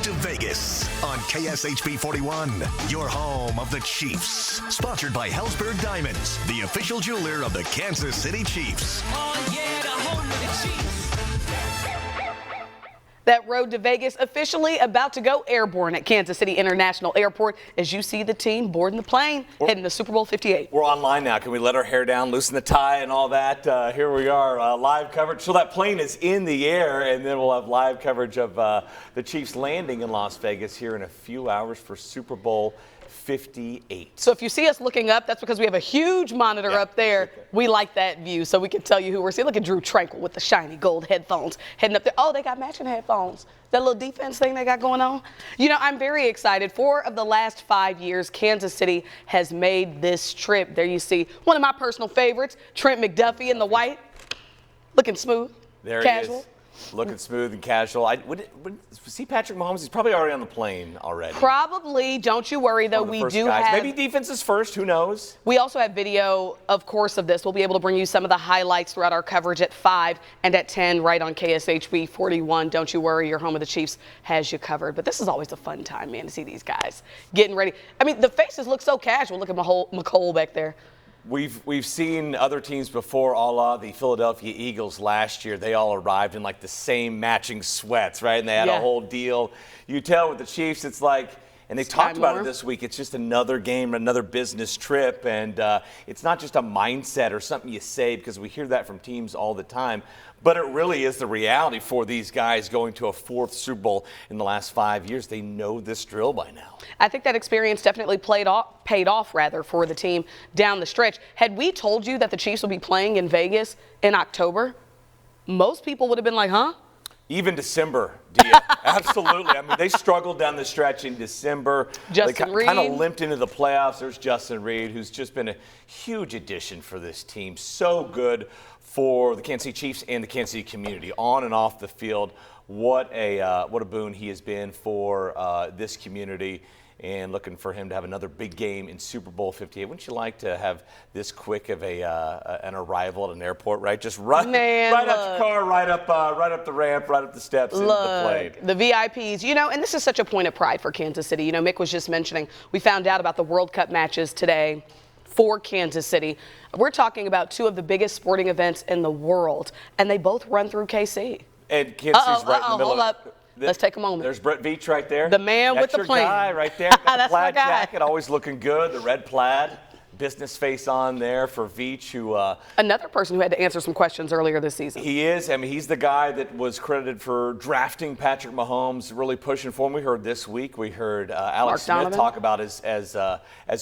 Road to Vegas on KSHP 41, your home of the Chiefs. Sponsored by Hellsberg Diamonds, the official jeweler of the Kansas City Chiefs. Oh, yeah, the home of the Chiefs. That road to Vegas officially about to go airborne at Kansas City International Airport as you see the team boarding the plane heading to Super Bowl 58. We're online now. Can we let our hair down, loosen the tie and all that? Here we are, live coverage. So that plane is in the air, and then we'll have live coverage of the Chiefs landing in Las Vegas here in a few hours for Super Bowl 58. So if you see us looking up, that's because we have a huge monitor up there. We like that view, so we can tell you who we're seeing. Look at Drew Tranquil with the shiny gold headphones heading up there. Oh, they got matching headphones. That little defense thing they got going on. You know, I'm very excited. 4 of the last 5 years, Kansas City has made this trip. There you see one of my personal favorites, Trent McDuffie in the white, looking smooth, there casual. He is. Looking smooth and casual. Would see Patrick Mahomes? He's probably already on the plane already. Probably. Don't you worry, though. We do have. Maybe defense is first. Who knows? We also have video, of course, of this. We'll be able to bring you some of the highlights throughout our coverage at 5 and at 10 right on KSHB 41. Don't you worry. Your home of the Chiefs has you covered. But this is always a fun time, man, to see these guys getting ready. I mean, the faces look so casual. Look at McCole back there. We've seen other teams before, a la the Philadelphia Eagles last year. They all arrived in like the same matching sweats, right? And they had a whole deal. You tell with the Chiefs, it's like, and they talked about it this week, it's just another game, another business trip. And it's not just a mindset or something you say, because we hear that from teams all the time. But it really is the reality for these guys going to a 4th Super Bowl in the last 5 years. They know this drill by now. I think that experience definitely paid off for the team down the stretch. Had we told you that the Chiefs would be playing in Vegas in October, most people would have been like, huh? Even December, Dia. Absolutely. I mean, they struggled down the stretch in December. Justin Reed. Kind of limped into the playoffs. There's Justin Reed, who's just been a huge addition for this team. So good for the Kansas City Chiefs and the Kansas City community, on and off the field. What a boon he has been for this community. And looking for him to have another big game in Super Bowl 58. Wouldn't you like to have this quick of an arrival at an airport, right? Just right out your car, right up the ramp, right up the steps into the plane. The VIPs, you know, and this is such a point of pride for Kansas City. You know, Mick was just mentioning, we found out about the World Cup matches today for Kansas City. We're talking about 2 of the biggest sporting events in the world, and they both run through KC. And Kansas City's right in the middle hold up. Let's take a moment. There's Brett Veach right there. The man with the plan. That's your guy right there. Got the plaid jacket, always looking good. The red plaid. Business face on there for Veach, who another person who had to answer some questions earlier this season. He is. I mean, he's the guy that was credited for drafting Patrick Mahomes, really pushing for him. We heard this week. We heard Alex Smith talk about as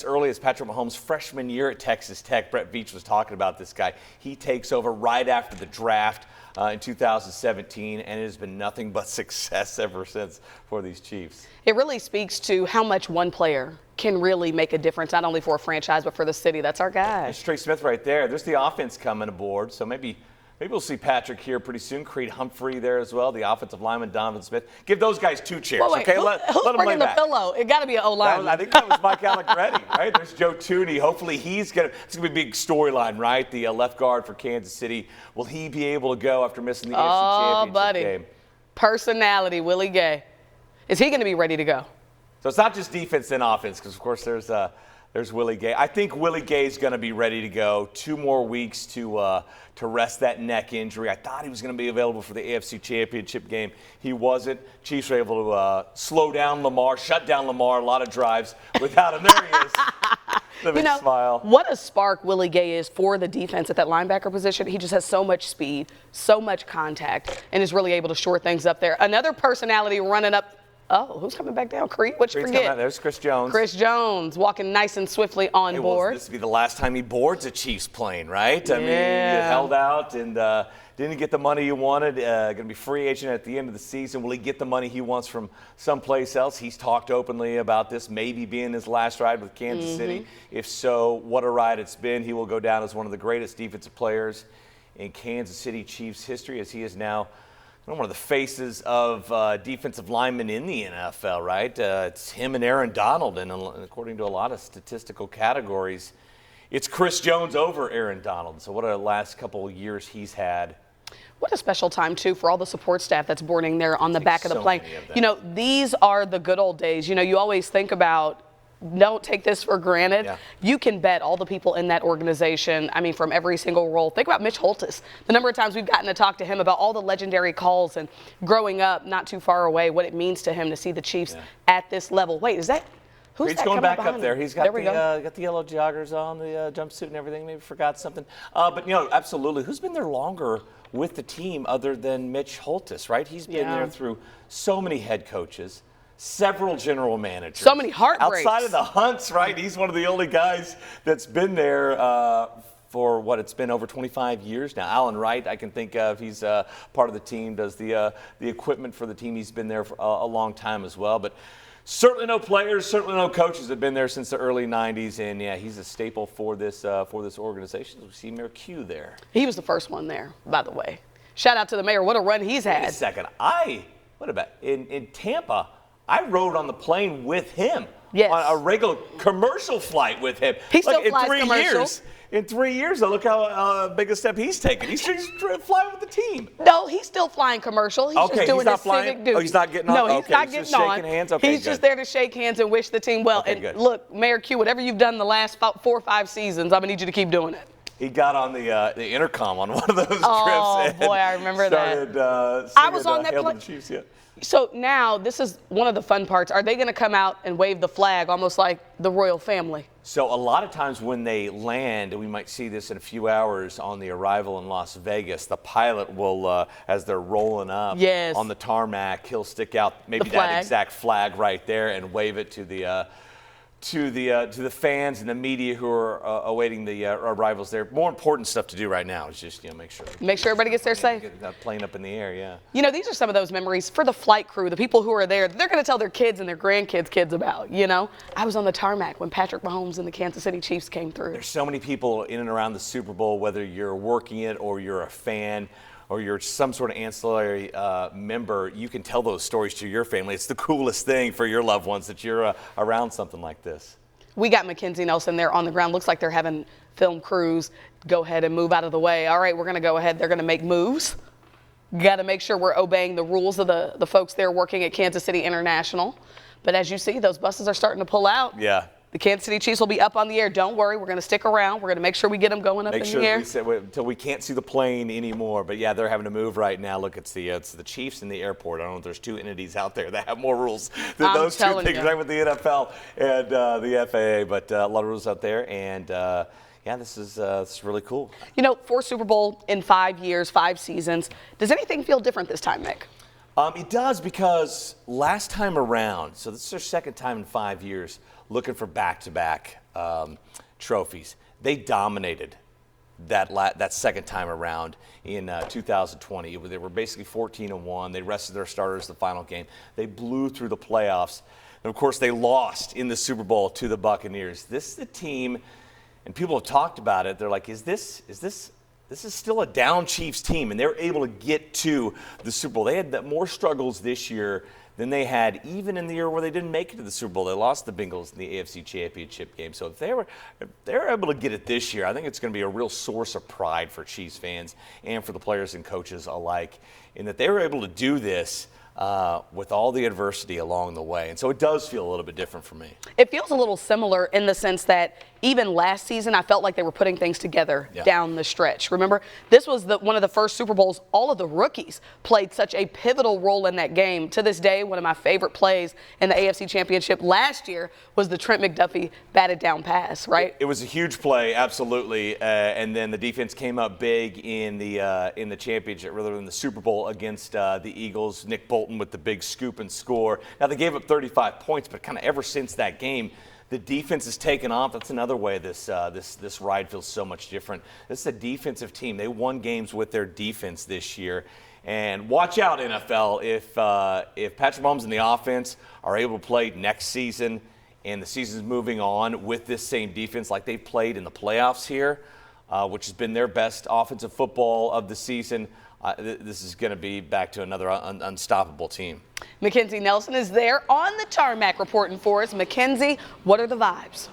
early as Patrick Mahomes' freshman year at Texas Tech. Brett Veach was talking about this guy. He takes over right after the draft in 2017, and it has been nothing but success ever since for these Chiefs. It really speaks to how much one player can really make a difference, not only for a franchise, but for the city. That's our guy. There's Trey Smith right there. There's the offense coming aboard, so maybe we'll see Patrick here pretty soon. Creed Humphrey there as well, the offensive lineman, Donovan Smith. Give those guys 2 chairs, okay? Let them bringing the pillow? It got to be an O-line. I think that was Mike Allegretti, right? There's Joe Tooney. Hopefully it's going to be a big storyline, right? The left guard for Kansas City. Will he be able to go after missing the AFC Championship game? Personality, Willie Gay. Is he going to be ready to go? So it's not just defense and offense, because, of course, there's Willie Gay. I think Willie Gay is going to be ready to go. 2 more weeks to rest that neck injury. I thought he was going to be available for the AFC Championship game. He wasn't. Chiefs were able to slow down Lamar, shut down Lamar, a lot of drives without him. There he is. The big smile. What a spark Willie Gay is for the defense at that linebacker position. He just has so much speed, so much contact, and is really able to shore things up there. Another personality running up. Oh, who's coming back down? Creed? What'd you forget? There's Chris Jones. Chris Jones walking nice and swiftly on board. This will be the last time he boards a Chiefs plane, right? I mean, he held out and didn't get the money he wanted. Going to be free agent at the end of the season. Will he get the money he wants from someplace else? He's talked openly about this maybe being his last ride with Kansas City. If so, what a ride it's been. He will go down as one of the greatest defensive players in Kansas City Chiefs history, as he is now one of the faces of defensive linemen in the NFL, right? It's him and Aaron Donald, and according to a lot of statistical categories, it's Chris Jones over Aaron Donald. So what a last couple of years he's had What a special time, too, for all the support staff that's boarding there on the back of the so plane. many of them. You know, these are the good old days. You know, you always think about, don't take this for granted. Yeah. You can bet all the people in that organization, I mean, from every single role. Think about Mitch Holtis. The number of times we've gotten to talk to him about all the legendary calls and growing up not too far away, what it means to him to see the Chiefs at this level. Wait, is that? Who's He's that going coming back behind up there. him? He's got There we go. got the yellow joggers on, the jumpsuit and everything. Maybe forgot something. But, you know, absolutely. Who's been there longer with the team other than Mitch Holtis, right? He's been there through so many head coaches, several general managers. So many heartbreaks. Outside of the Hunts, right? He's one of the only guys that's been there for what it's been over 25 years now. Alan Wright, I can think of. He's part of the team, does the equipment for the team. He's been there for a long time as well. But certainly no players, certainly no coaches have been there since the early 90s, and yeah, he's a staple for this organization. We see Mayor Q there. He was the first one there, by the way. Shout out to the mayor. What a run he's had. Wait a second. What about in Tampa? I rode on the plane with him. Yes. On a regular commercial flight with him. He still Look, flies in 3 commercial. years. In 3 years, look how big a step he's taken. He's flying with the team. No, he's still flying commercial. He's Okay, just doing he's not his flying? civic duty. Oh, he's not getting on? No, he's Okay, not he's getting just on. shaking hands? Okay, he's just good. there to shake hands and wish the team well. Okay, and good. look, Mayor Q, whatever you've done the last 4 or 5 seasons, I'm going to need you to keep doing it. He got on the intercom on one of those trips. Oh, and boy, I remember that. started, I was on that Hail to plane. the Chiefs, yeah. So now, this is one of the fun parts. Are they going to come out and wave the flag almost like the royal family? So a lot of times when they land, and we might see this in a few hours on the arrival in Las Vegas, the pilot will, as they're rolling up Yes. on the tarmac, he'll stick out maybe The that flag. exact flag right there and wave it to the fans and the media who are awaiting the arrivals there. More important stuff to do right now is just make sure Everybody gets there safe. get that plane up in the air. Yeah. You know, these are some of those memories for the flight crew, the people who are there, that they're going to tell their kids and their grandkids about, you know. I was on the tarmac when Patrick Mahomes and the Kansas City Chiefs came through. There's so many people in and around the Super Bowl, whether you're working it or you're a fan or you're some sort of ancillary member, you can tell those stories to your family. It's the coolest thing for your loved ones that you're around something like this. We got Mackenzie Nelson there on the ground. Looks like they're having film crews go ahead and move out of the way. All right, we're going to go ahead. They're going to make moves. Got to make sure we're obeying the rules of the folks there working at Kansas City International. But as you see, those buses are starting to pull out. Yeah. The Kansas City Chiefs will be up on the air. Don't worry, we're going to stick around. We're going to make sure we get them going up in the air. Until we can't see the plane anymore. But yeah, they're having to move right now. Look, it's the Chiefs and the airport. I don't know if there's 2 entities out there that have more rules than I'm those 2 telling things, you. right, with the NFL and the FAA. But a lot of rules out there, and yeah, this is really cool. You know, 4 Super Bowl in 5 years, 5 seasons. Does anything feel different this time, Nick? It does, because last time around, so this is their second time in 5 years looking for back-to-back trophies. They dominated that second time around in 2020. They were basically 14-1. They rested their starters the final game. They blew through the playoffs. And, of course, they lost in the Super Bowl to the Buccaneers. This is the team, and people have talked about it. They're like, is this still a down Chiefs team? And they're able to get to the Super Bowl. They had more struggles this year than they had even in the year where they didn't make it to the Super Bowl. They lost the Bengals in the AFC Championship game. So if they're able to get it this year, I think it's going to be a real source of pride for Chiefs fans and for the players and coaches alike, in that they were able to do this with all the adversity along the way. And so it does feel a little bit different for me. It feels a little similar in the sense that even last season, I felt like they were putting things together down the stretch. Remember, this was one of the first Super Bowls. All of the rookies played such a pivotal role in that game. To this day, one of my favorite plays in the AFC Championship last year was the Trent McDuffie batted down pass, right? It was a huge play, absolutely. And then the defense came up big in the championship, rather than the Super Bowl, against the Eagles. Nick Bolton with the big scoop and score. Now, they gave up 35 points, but kind of ever since that game, the defense has taken off. That's another way this ride feels so much different. This is a defensive team. They won games with their defense this year. And watch out, NFL, if Patrick Mahomes and the offense are able to play next season and the season's moving on with this same defense like they've played in the playoffs here, which has been their best offensive football of the season, this is going to be back to another unstoppable team. Mackenzie Nelson is there on the tarmac reporting for us. Mackenzie, what are the vibes?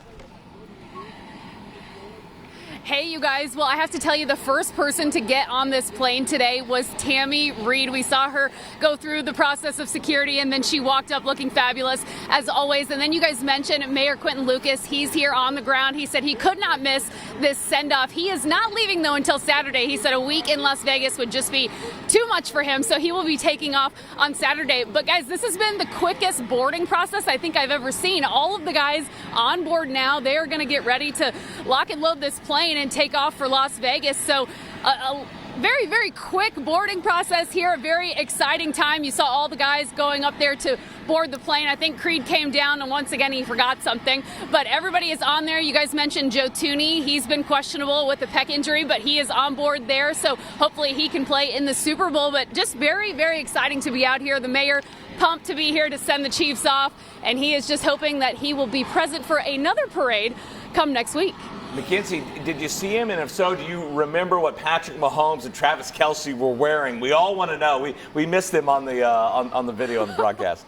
Hey, you guys. Well, I have to tell you, the first person to get on this plane today was Tammy Reed. We saw her go through the process of security, and then she walked up looking fabulous, as always. And then you guys mentioned Mayor Quentin Lucas. He's here on the ground. He said he could not miss this send-off. He is not leaving, though, until Saturday. He said a week in Las Vegas would just be too much for him, so he will be taking off on Saturday. But, guys, this has been the quickest boarding process I think I've ever seen. All of the guys on board now. They are going to get ready to lock and load this plane and take off for Las Vegas. So a very, very quick boarding process here, a very exciting time. You saw all the guys going up there to board the plane. I think Creed came down and once again he forgot something, but everybody is on there. You guys mentioned Joe Tooney. He's been questionable with a pec injury, but he is on board there, so hopefully he can play in the Super Bowl. But just very, very exciting to be out here. The mayor pumped to be here to send the Chiefs off, and he is just hoping that he will be present for another parade come next week. Mackenzie, did you see him? And if so, do you remember what Patrick Mahomes and Travis Kelce were wearing? We all want to know. We missed them on the on the video on the broadcast.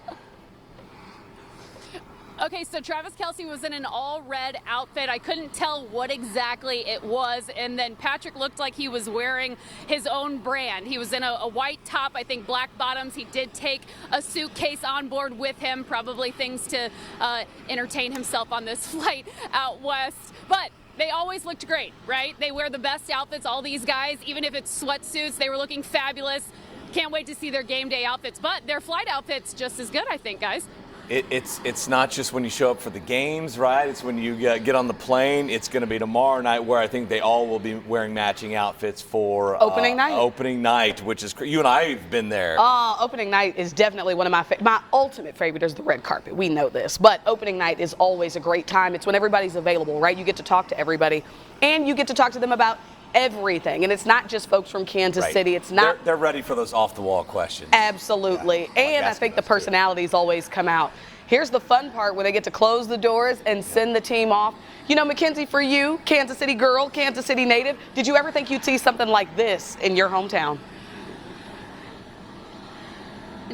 Okay, so Travis Kelce was in an all-red outfit. I couldn't tell what exactly it was. And then Patrick looked like he was wearing his own brand. He was in a white top, I think black bottoms. He did take a suitcase on board with him, probably things to entertain himself on this flight out west. But they always looked great, right? They wear the best outfits, all these guys, even if it's sweatsuits, they were looking fabulous. Can't wait to see their game day outfits, but their flight outfits just as good, I think, guys. It's not just when you show up for the games, right? It's when you get on the plane. It's going to be tomorrow night where I think they all will be wearing matching outfits for opening night. Opening night, which is you and I have been there. Opening night is definitely one of my ultimate favorite is the red carpet. We know this, but opening night is always a great time. It's when everybody's available, right? You get to talk to everybody, and you get to talk to them about everything, and it's not just folks from Kansas City. It's not. They're ready for those off-the-wall questions. Absolutely, yeah. And I think the personalities always come out. Here's the fun part where they get to close the doors and send the team off. You know, Mackenzie, for you, Kansas City girl, Kansas City native, did you ever think you'd see something like this in your hometown?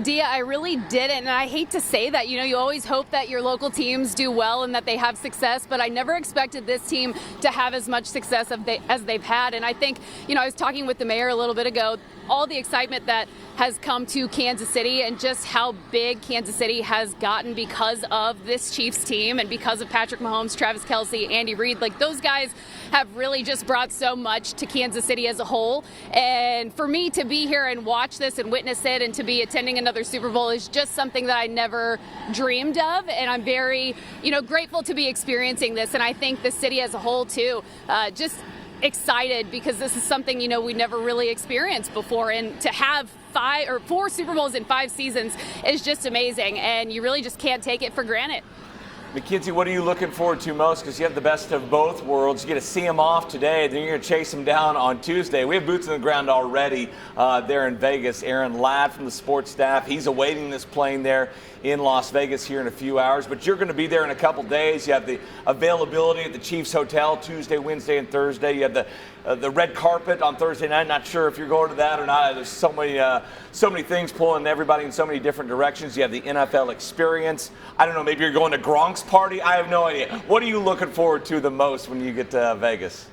Dia, I really didn't, and I hate to say that. You know, you always hope that your local teams do well and that they have success, but I never expected this team to have as much success as they've had. And I think, you know, I was talking with the mayor a little bit ago, all the excitement that has come to Kansas City and just how big Kansas City has gotten because of this Chiefs team and because of Patrick Mahomes, Travis Kelce, Andy Reid. Like, those guys have really just brought so much to Kansas City as a whole. And for me to be here and watch this and witness it and to be attending another Super Bowl is just something that I never dreamed of. And I'm very, you know, grateful to be experiencing this. And I think the city as a whole, too, just excited because this is something, you know, we never really experienced before. And to have 5 or 4 Super Bowls in 5 seasons is just amazing. And you really just can't take it for granted. Mackenzie, what are you looking forward to most? Because you have the best of both worlds. You get to see them off today, then you're going to chase them down on Tuesday. We have boots on the ground already there in Vegas. Aaron Ladd from the sports staff, he's awaiting this plane there in Las Vegas here in a few hours. But you're going to be there in a couple days. You have the availability at the Chiefs Hotel Tuesday, Wednesday, and Thursday. You have the red carpet on Thursday night. Not sure if you're going to that or not. There's so many things pulling everybody in so many different directions. You have the NFL experience. I don't know, maybe you're going to Gronk's party. I have no idea. What are you looking forward to the most when you get to Vegas?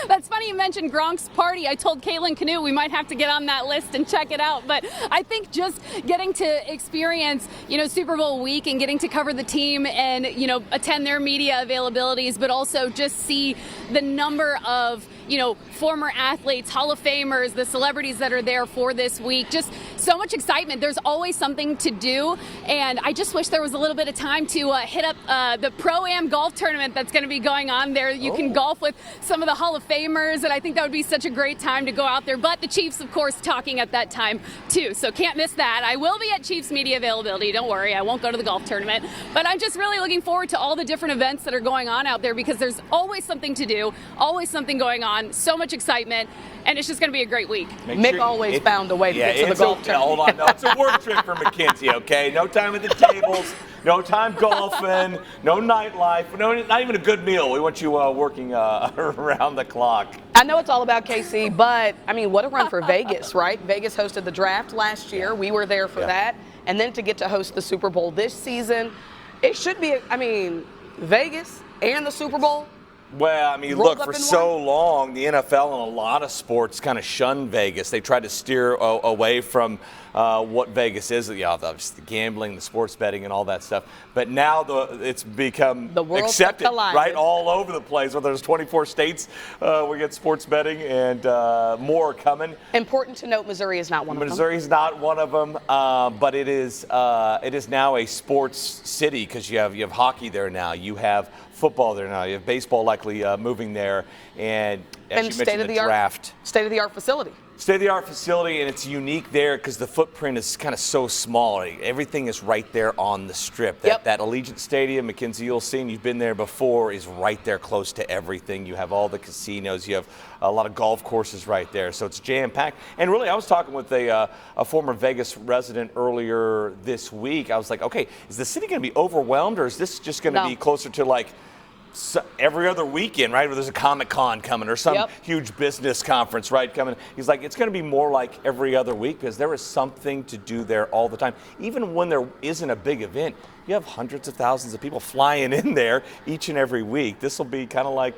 That's funny you mentioned Gronk's party. I told Caitlin Canoe we might have to get on that list and check it out. But I think just getting to experience, you know, Super Bowl week and getting to cover the team and, you know, attend their media availabilities, but also just see the number of, you know, former athletes, Hall of Famers, the celebrities that are there for this week. Just so much excitement. There's always something to do. And I just wish there was a little bit of time to hit up the Pro-Am golf tournament that's going to be going on there. You can golf with some of the Hall of Famers, and I think that would be such a great time to go out there. But the Chiefs, of course, talking at that time, too. So can't miss that. I will be at Chiefs media availability. Don't worry. I won't go to the golf tournament. But I'm just really looking forward to all the different events that are going on out there because there's always something to do, always something going on, so much excitement, and it's just going to be a great week. Mick always found a way to get to the golf tournament. Hold on. No, it's a work trip for Mackenzie, okay? No time at the tables, no time golfing, no nightlife, not even a good meal. We want you working around the clock. I know it's all about KC, but, I mean, what a run for Vegas, right? Vegas hosted the draft last year. We were there for that. And then to get to host the Super Bowl this season, it should be, Vegas and the Super Bowl. Well, I mean, Rolled look, up for in so long, the NFL and a lot of sports kind of shun Vegas. They tried to steer away from what Vegas is. Yeah, obviously the gambling, the sports betting, and all that stuff. But now it's become The worlds accepted, have collided. right, all over the place. Well, there's 24 states we get sports betting, and more are coming. Important to note, Missouri is not one of them. Missouri is not one of them, but it is now a sports city because you have hockey there now. You have football there now. You have baseball likely moving there, and as you mentioned, the draft. State-of-the-art facility. State-of-the-art facility, and it's unique there because the footprint is kind of so small. Everything is right there on the strip. That Allegiant Stadium, Mackenzie, you'll see, and you've been there before, is right there close to everything. You have all the casinos. You have a lot of golf courses right there. So it's jam-packed. And really, I was talking with a former Vegas resident earlier this week. I was like, okay, is the city going to be overwhelmed, or is this just going to be closer to like every other weekend, right, where there's a Comic-Con coming or some huge business conference, right, coming? He's like, it's going to be more like every other week because there is something to do there all the time. Even when there isn't a big event, you have hundreds of thousands of people flying in there each and every week. This will be kind of like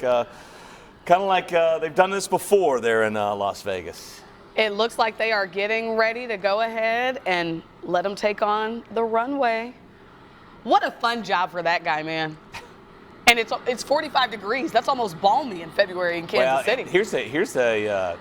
they've done this before there in Las Vegas. It looks like they are getting ready to go ahead and let them take on the runway. What a fun job for that guy, man. And it's 45 degrees. That's almost balmy in February in Kansas City. Here's a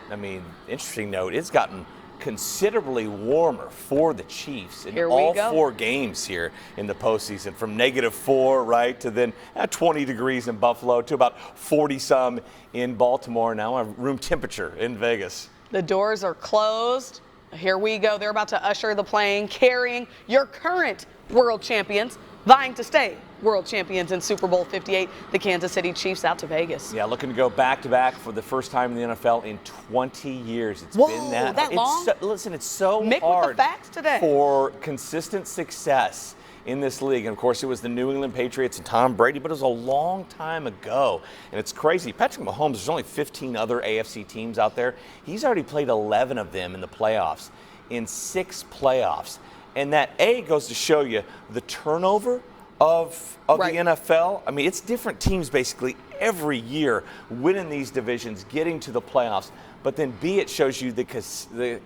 interesting note. It's gotten considerably warmer for the Chiefs in all 4 games here in the postseason, from -4, right, to then 20 degrees in Buffalo to about 40-some in Baltimore. Now room temperature in Vegas. The doors are closed. Here we go. They're about to usher the plane carrying your current world champions, vying to stay world champions in Super Bowl 58, the Kansas City Chiefs, out to Vegas. Yeah, looking to go back-to-back for the first time in the NFL in 20 years. It's been that long? Listen, it's so Mick hard with the facts today. For consistent success in this league. And, of course, it was the New England Patriots and Tom Brady, but it was a long time ago. And it's crazy. Patrick Mahomes, there's only 15 other AFC teams out there. He's already played 11 of them in the playoffs, in 6 playoffs. And that, goes to show you the turnover of the NFL. I mean, it's different teams basically every year winning these divisions, getting to the playoffs. But then B, it shows you the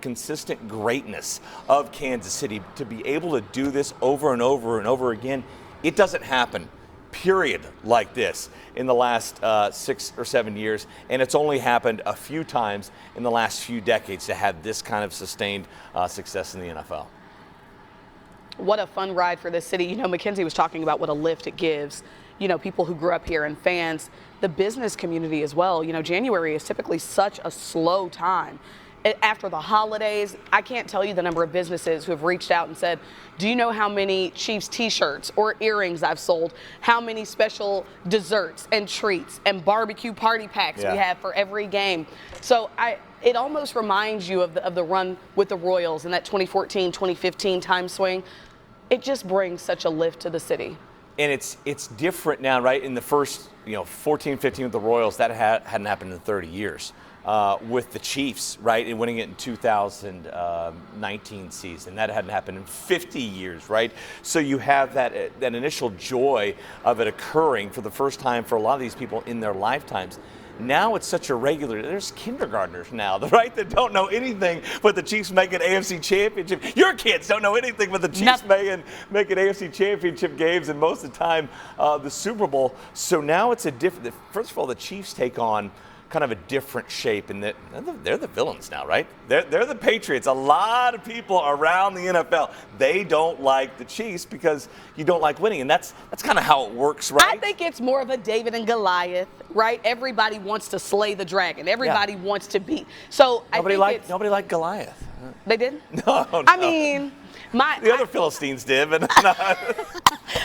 consistent greatness of Kansas City to be able to do this over and over and over again. It doesn't happen, period, like this in the last 6 or 7 years. And it's only happened a few times in the last few decades to have this kind of sustained success in the NFL. What a fun ride for this city. You know, Mackenzie was talking about what a lift it gives, you know, people who grew up here and fans, the business community as well. You know, January is typically such a slow time. After the holidays, I can't tell you the number of businesses who have reached out and said, do you know how many Chiefs t-shirts or earrings I've sold? How many special desserts and treats and barbecue party packs we have for every game? So it almost reminds you of the run with the Royals and that 2014, 2015 time swing. It just brings such a lift to the city. And it's different now, right? In the first, 14, 15 with the Royals, that hadn't happened in 30 years. With the Chiefs, right, and winning it in 2019 season. That hadn't happened in 50 years, right? So you have that initial joy of it occurring for the first time for a lot of these people in their lifetimes. Now it's such a regular. There's kindergartners now, right, that don't know anything but the Chiefs making AFC Championship. Your kids don't know anything but the Chiefs making AFC Championship games, and most of the time the Super Bowl. So now it's a different. First of all, the Chiefs take on kind of a different shape in that they're the villains now, right? They're the Patriots. A lot of people around the NFL, they don't like the Chiefs because you don't like winning, and that's kind of how it works, right? I think it's more of a David and Goliath, right? Everybody wants to slay the dragon. Everybody wants to beat. So nobody liked Goliath. They didn't? No. I mean, the other Philistines did, but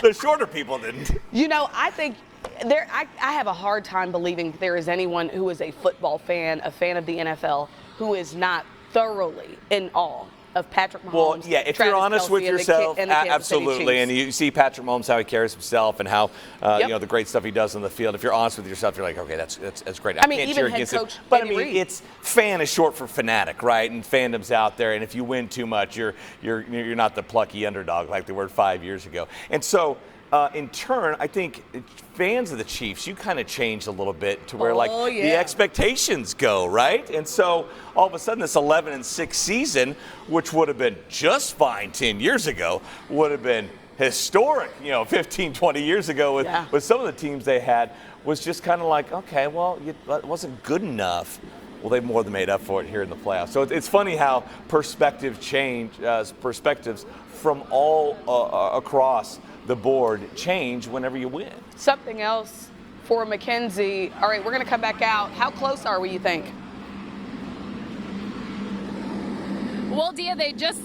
the shorter people didn't. You know, I think I have a hard time believing there is anyone who is a football fan, a fan of the NFL, who is not thoroughly in awe of Patrick Mahomes. Well, yeah, if you're honest with yourself, absolutely, and you see Patrick Mahomes, how he carries himself and how the great stuff he does on the field. If you're honest with yourself, you're like, okay, that's great. I mean, can't even cheer head against coach it. But Andy Reid. it's fan is short for fanatic, right? And fandom's out there, and if you win too much, you're not the plucky underdog like they were 5 years ago. And so in turn, I think fans of the Chiefs, you kind of changed a little bit to where the expectations go, right? And so all of a sudden this 11-6 season, which would have been just fine 10 years ago, would have been historic, 15, 20 years ago with some of the teams they had, was just kind of like, okay, well, it wasn't good enough. Well, they've more than made up for it here in the playoffs. So it's funny how perspectives from all across the board change whenever you win. Something else for Mackenzie. All right, we're going to come back out. How close are we, you think? Well, Dia, they just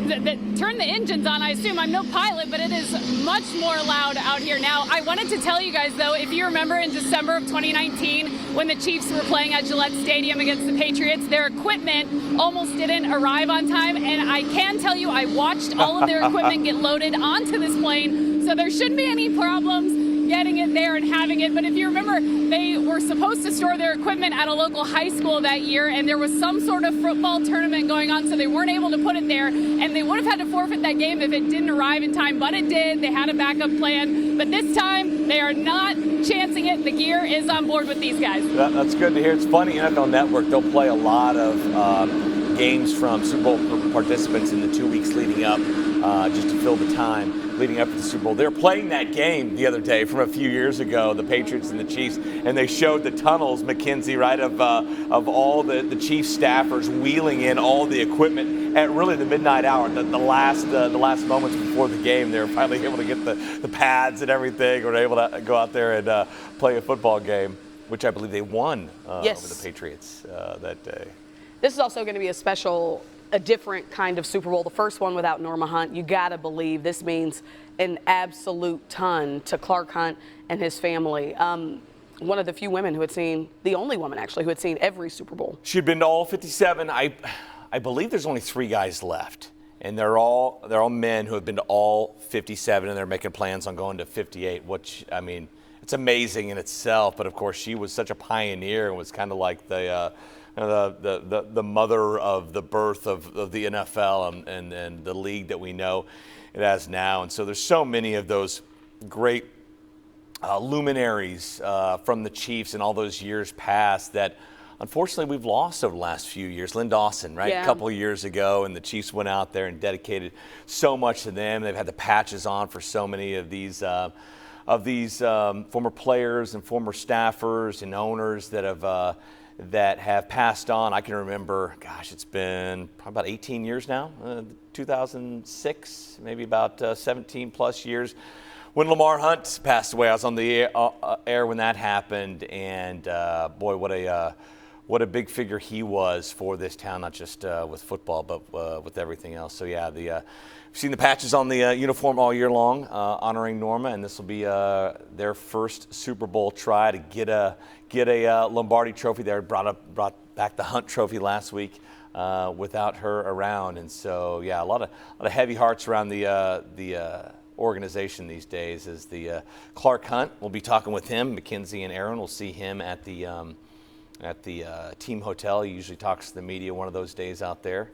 turned the engines on. I assume I'm no pilot, but it is much more loud out here now. I wanted to tell you guys, though, if you remember in December of 2019, when the Chiefs were playing at Gillette Stadium against the Patriots, their equipment almost didn't arrive on time. And I can tell you, I watched all of their equipment get loaded onto this plane, so there shouldn't be any problems getting it there and having it. But if you remember, they were supposed to store their equipment at a local high school that year, and there was some sort of football tournament going on, so they weren't able to put it there, and they would have had to forfeit that game if it didn't arrive in time, but it did. They had a backup plan, but this time they are not chancing it. The gear is on board with these guys. That's good to hear. It's funny, NFL Network, they'll play a lot of games from Super Bowl participants in the 2 weeks leading up, just to fill the time leading up to the Super Bowl. They were playing that game the other day from a few years ago, the Patriots and the Chiefs, and they showed the tunnels, Mackenzie, right, of all the Chiefs staffers wheeling in all the equipment at really the midnight hour, the last moments before the game. They were finally able to get the pads and everything, or able to go out there and play a football game, which I believe they won over the Patriots that day. This is also going to be a different kind of Super Bowl, the first one without Norma Hunt. You got to believe this means an absolute ton to Clark Hunt and his family. One of the few women who had seen, the only woman actually, who had seen every Super Bowl. She'd been to all 57. I believe there's only 3 guys left, and they're all men who have been to all 57, and they're making plans on going to 58, which, I mean, it's amazing in itself. But of course, she was such a pioneer and was kind of like the mother of the birth of the NFL and the league that we know it as now. And so there's so many of those great luminaries from the Chiefs in all those years past that unfortunately we've lost over the last few years. Lynn Dawson, right? Yeah. A couple of years ago, and the Chiefs went out there and dedicated so much to them. They've had the patches on for so many of these former players and former staffers and owners that have passed on. I can remember, gosh, it's been probably about 18 years now, 2006, maybe about 17 plus years. When Lamar Hunt passed away, I was on the air when that happened, and boy, what a big figure he was for this town, not just with football, but with everything else. So yeah, we've seen the patches on the uniform all year long, honoring Norma, and this will be their first Super Bowl try to get a Lombardi trophy. They brought back the Hunt Trophy last week without her around, and so yeah, a lot of heavy hearts around the organization these days. As the Clark Hunt, we'll be talking with him. Mackenzie and Aaron will see him at the team hotel. He usually talks to the media one of those days out there.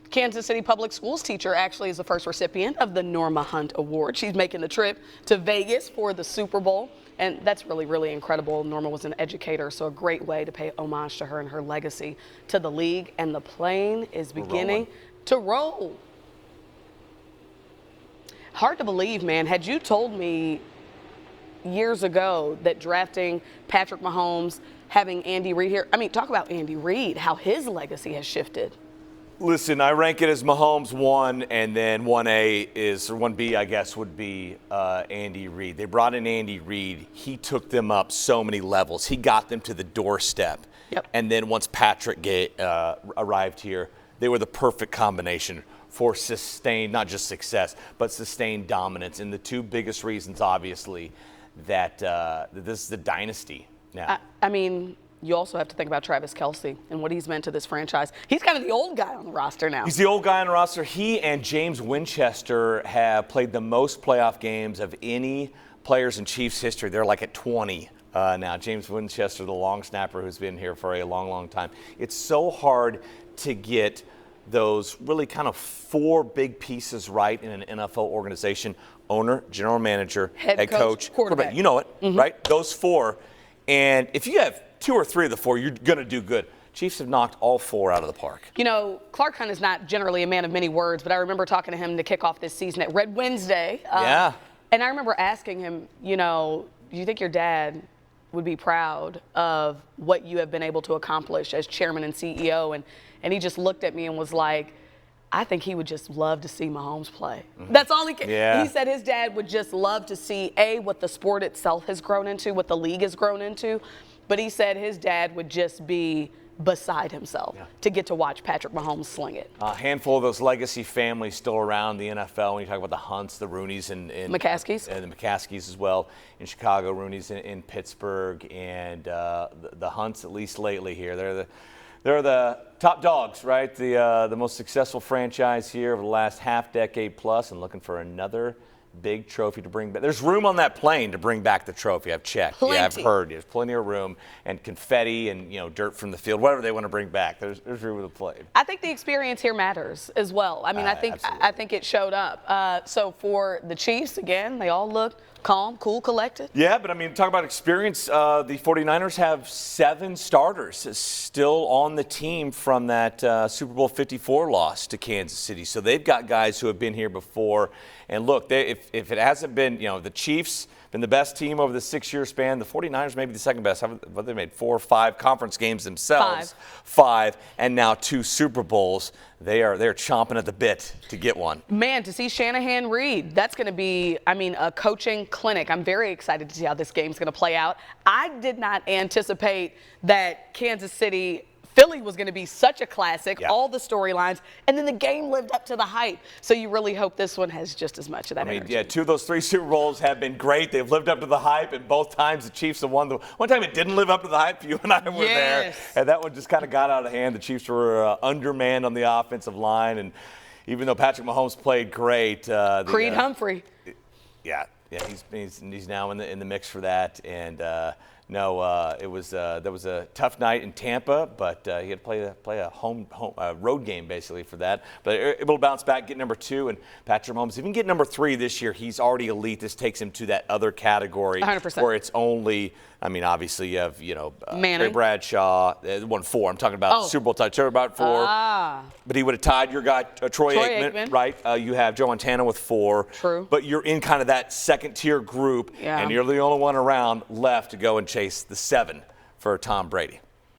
Kansas City Public Schools teacher actually is the first recipient of the Norma Hunt Award. She's making the trip to Vegas for the Super Bowl, and that's really, really incredible. Norma was an educator, so a great way to pay homage to her and her legacy to the league, and the plane is beginning to roll. Hard to believe, man. Had you told me years ago that drafting Patrick Mahomes, having Andy Reid here, I mean, talk about Andy Reid, how his legacy has shifted. Listen, I rank it as Mahomes 1, and then 1A is, or 1B, I guess, would be Andy Reid. They brought in Andy Reid. He took them up so many levels. He got them to the doorstep. Yep. And then once Patrick arrived here, they were the perfect combination for sustained, not just success, but sustained dominance. And the two biggest reasons, obviously, that this is a dynasty now. I mean, you also have to think about Travis Kelce and what he's meant to this franchise. He's kind of the old guy on the roster now. He's the old guy on the roster. He and James Winchester have played the most playoff games of any players in Chiefs history. They're like at 20 now. James Winchester, the long snapper who's been here for a long, long time. It's so hard to get those really kind of four big pieces right in an NFL organization: owner, general manager, head coach, quarterback. You know it, right? Those four. And if you have two or three of the four, you're going to do good. Chiefs have knocked all four out of the park. You know, Clark Hunt is not generally a man of many words, but I remember talking to him to kick off this season at Red Wednesday. Yeah. And I remember asking him, you know, do you think your dad would be proud of what you have been able to accomplish as chairman and CEO? And he just looked at me and was like, I think he would just love to see Mahomes play. That's all he can. Yeah. He said his dad would just love to see, A, what the sport itself has grown into, what the league has grown into. But he said his dad would just be beside himself to get to watch Patrick Mahomes sling it. A handful of those legacy families still around the NFL. When you talk about the Hunts, the Rooneys, and McCaskies. And the McCaskies as well in Chicago, Rooneys in Pittsburgh, and the Hunts, at least lately here. They're the top dogs, right? The most successful franchise here over the last half decade plus, and looking for another big trophy to bring back. There's room on that plane to bring back the trophy. I've checked. Plenty. Yeah, I've heard. There's plenty of room, and confetti and dirt from the field, whatever they want to bring back. There's room with the plane. I think the experience here matters as well. I mean, I think it showed up. So for the Chiefs, again, they all look calm, cool, collected. Yeah, but I mean, talk about experience. The 49ers have 7 starters still on the team from that Super Bowl 54 loss to Kansas City. So they've got guys who have been here before. And look, if it hasn't been, the Chiefs been the best team over the 6-year span, the 49ers may be the second best. But they made 4 or 5 conference games themselves. 5, and now 2 Super Bowls. They're chomping at the bit to get one. Man, to see Shanahan Reed, that's going to be, a coaching clinic. I'm very excited to see how this game's going to play out. I did not anticipate that Kansas City Philly was going to be such a classic, all the storylines, and then the game lived up to the hype. So you really hope this one has just as much of that energy. Yeah, 2 of those 3 Super Bowls have been great. They've lived up to the hype, and both times the Chiefs have won. One time it didn't live up to the hype. You and I were there, and that one just kind of got out of hand. The Chiefs were undermanned on the offensive line, and even though Patrick Mahomes played great, Creed Humphrey. Yeah, he's now in the mix for that, and. There was a tough night in Tampa, but he had to play a road game basically for that. But able to bounce back, get number 2, and Patrick Mahomes even get number 3 this year. He's already elite. This takes him to that other category 100%. Where it's only. Obviously you have Ray Bradshaw won 4. I'm talking about Super Bowl title. About 4. But he would have tied your guy Troy Aikman, right? You have Joe Montana with 4. True. But you're in kind of that second tier group, and you're the only one around left to go and chase the 7 for Tom Brady.